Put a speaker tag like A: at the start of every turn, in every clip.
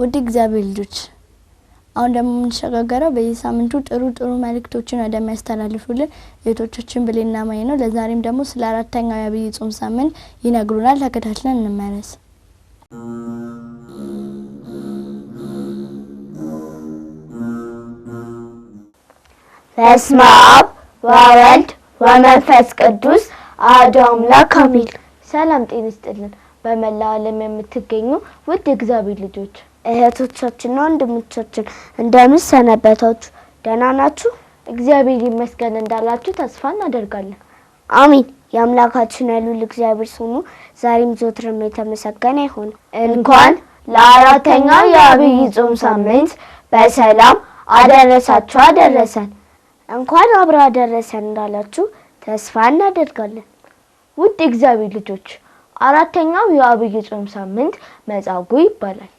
A: ውድ እግዚአብሔር ልጆች አሁን ደግሞ እንሸጋገረው በየሳምንቱ ጥሩ መልእክቶችን ወደሚያስተላልፉልን እህቶቻችን ብሌና ማይ ነው። ለዛሬም ደግሞ ስለ አራተኛው የአብይ ጾም ሳምንት ይነግሩናል። ተከታትለን እንመለስ።
B: በስመ አብ ወወልድ ወመንፈስ ቅዱስ አሐዱ አምላክ አሜን። ሰላም ጤና ይስጥልን። በመላው ዓለም የምትገኙ ውድ እግዚአብሔር ልጆች እህቶቻችንና ወንድሞቻችን እንደምን ሰነበታችሁ? ደህና ናችሁ? እግዚአብሔር ይመስገን እንዳላችሁ ተስፋ እናደርጋለን። አሜን። የአምላካችን ያሉል እግዚአብሔር ስሙ ዛሬም ዘወትርም የተመሰገነ ይሁን። እንኳን ለአራተኛው የአብይ ጾም ሳምንት በሰላም አደረሳችሁ አደረሰን። እንኳን አብራ አደረሰን እንዳላችሁ ተስፋ እናደርጋለን። ውድ እግዚአብሔር ልጆች አራተኛው የአብይ ጾም ሳምንት መጻጉዕ ይባላል።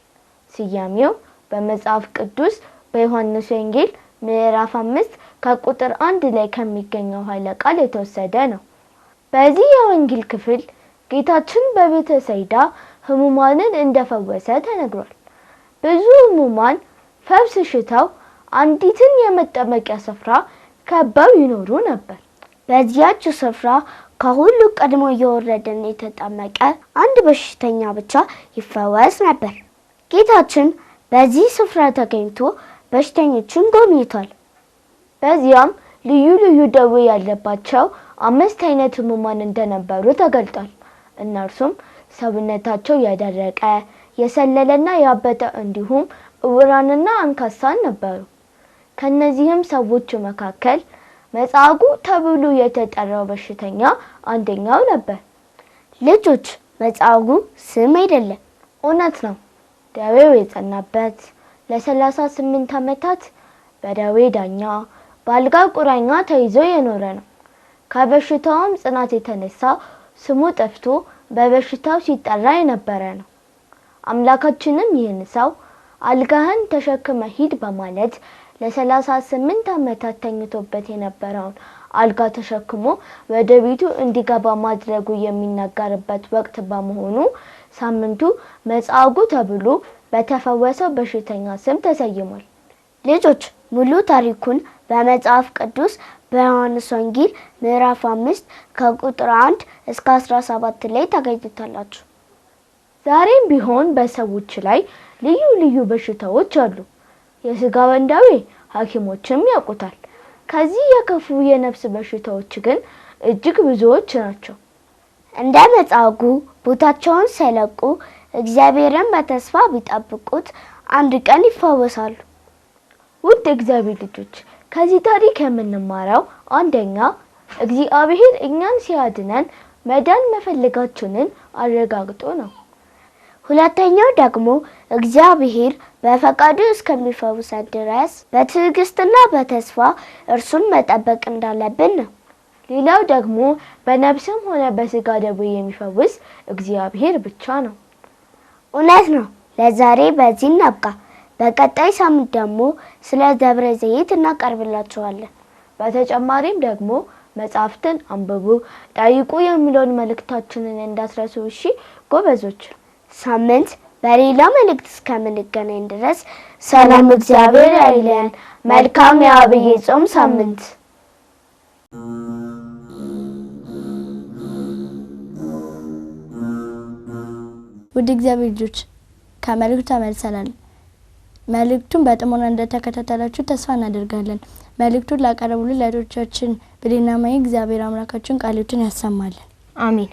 B: ስያሜው በመጽሐፍ ቅዱስ በዮሐንስ ወንጌል ምዕራፍ 5 ከቁጥር 1 ላይ ከሚገኘው ኃይለ ቃል የተወሰደ ነው። በዚህ የወንጌል ክፍል ጌታችን በቤተ ሰይዳ ሕሙማንን እንደፈወሰ ተነግሯል። ብዙ ሕሙማን ፈውስ ሽተው አንዲትን የመጠመቂያ ስፍራ ከበው ይኖሩ ነበር። በዚያች ስፍራ ከሁሉ ቀድሞ እየወረደና የተጠመቀ አንድ በሽተኛ ብቻ ይፈወስ ነበር። ጌታችን በዚህ ስፍራ ተገኝቶ በሽተኞችን ጎብኝቷል። በዚያም ልዩ ልዩ ደዌ ያለባቸው 5 አይነት ሕሙማን እንደነበሩ ተገልጧል። እነርሱም ሰውነታቸው ያደረቀ፣ የሰለለና ያበጠ እንዲሁም ዕውራንና አንካሳን ነበሩ። ከነዚህም ሰዎች መካከል መጻጉዕ ተብሎ የተጠራው በሽተኛ አንደኛው ነበር። ልጆች መጻጉዕ ስም አይደለም፣ እውነት ነው። ደዌው የጸናበት ለ38 ዓመታት በደዌ ዳኛ በአልጋ ቁራኛ ተይዞ የኖረ ነው። ከበሽታውም ጽናት የተነሳ ስሙ ጠፍቶ በበሽታው ሲጠራ የነበረ ነው። አምላካችንም ይህን ሰው አልጋህን ተሸክመ ሂድ በማለት ለ38 ዓመታት ተኝቶበት የነበረውን አልጋ ተሸክሞ ወደ ቤቱ እንዲገባ ማድረጉ የሚነገርበት ወቅት በመሆኑ ሳምንቱ መጻጉዕ ተብሎ በተፈወሰው በሽተኛ ስም ተሰይሟል። ልጆች ሙሉ ታሪኩን በመጽሐፍ ቅዱስ በዮሐንስ ወንጌል ምዕራፍ 5 ከቁጥር 1 እስከ 17 ላይ ታገኙታላችሁ። ዛሬም ቢሆን በሰዎች ላይ ልዩ ልዩ በሽታዎች አሉ። የሥጋ ደዌ ሐኪሞችም ያውቁታል። ከዚህ የከፉ የነፍስ በሽታዎች ግን እጅግ ብዙዎች ናቸው። እንደ መጻጉዕ ቦታቸውን ሳይለቁ እግዚአብሔርን በተስፋ ቢጠብቁት አንድ ቀን ይፈወሳሉ። ውድ እግዚአብሔር ልጆች ከዚህ ታሪክ የምንማረው አንደኛ እግዚአብሔር እኛን ሲያድነን መዳን መፈለጋችንን አረጋግጦ ነው። ሁለተኛው ደግሞ እግዚአብሔር በፈቃዱ እስከሚፈውሰን ድረስ በትዕግስትና በተስፋ እርሱን መጠበቅ እንዳለብን ነው። ሌላው ደግሞ በነፍስም ሆነ በሥጋ ደዌ የሚፈውስ እግዚአብሔር ብቻ ነው። እውነት ነው። ለዛሬ በዚህ እናብቃ። በቀጣይ ሳምንት ደግሞ ስለ ደብረ ዘይት እናቀርብላችኋለን። በተጨማሪም ደግሞ መጽሐፍትን አንብቡ፣ ጠይቁ የሚለውን መልእክታችንን እንዳትረሱ። እሺ ጎበዞች። ሳምንት በሌላ መልእክት እስከምንገናኝ ድረስ ሰላም እግዚአብሔር አይለየን። መልካም የአብይ ጾም ሳምንት።
A: ውድ እግዚአብሔር ልጆች ከመልእክቱ ተመልሰናል። መልእክቱን በጥሞና እንደተከታተላችሁ ተስፋ እናደርጋለን። መልእክቱን ላቀረቡልን ለእህቶቻችን ብሌና ማይ እግዚአብሔር አምላካችን ቃሉን ያሰማልን።
B: አሜን።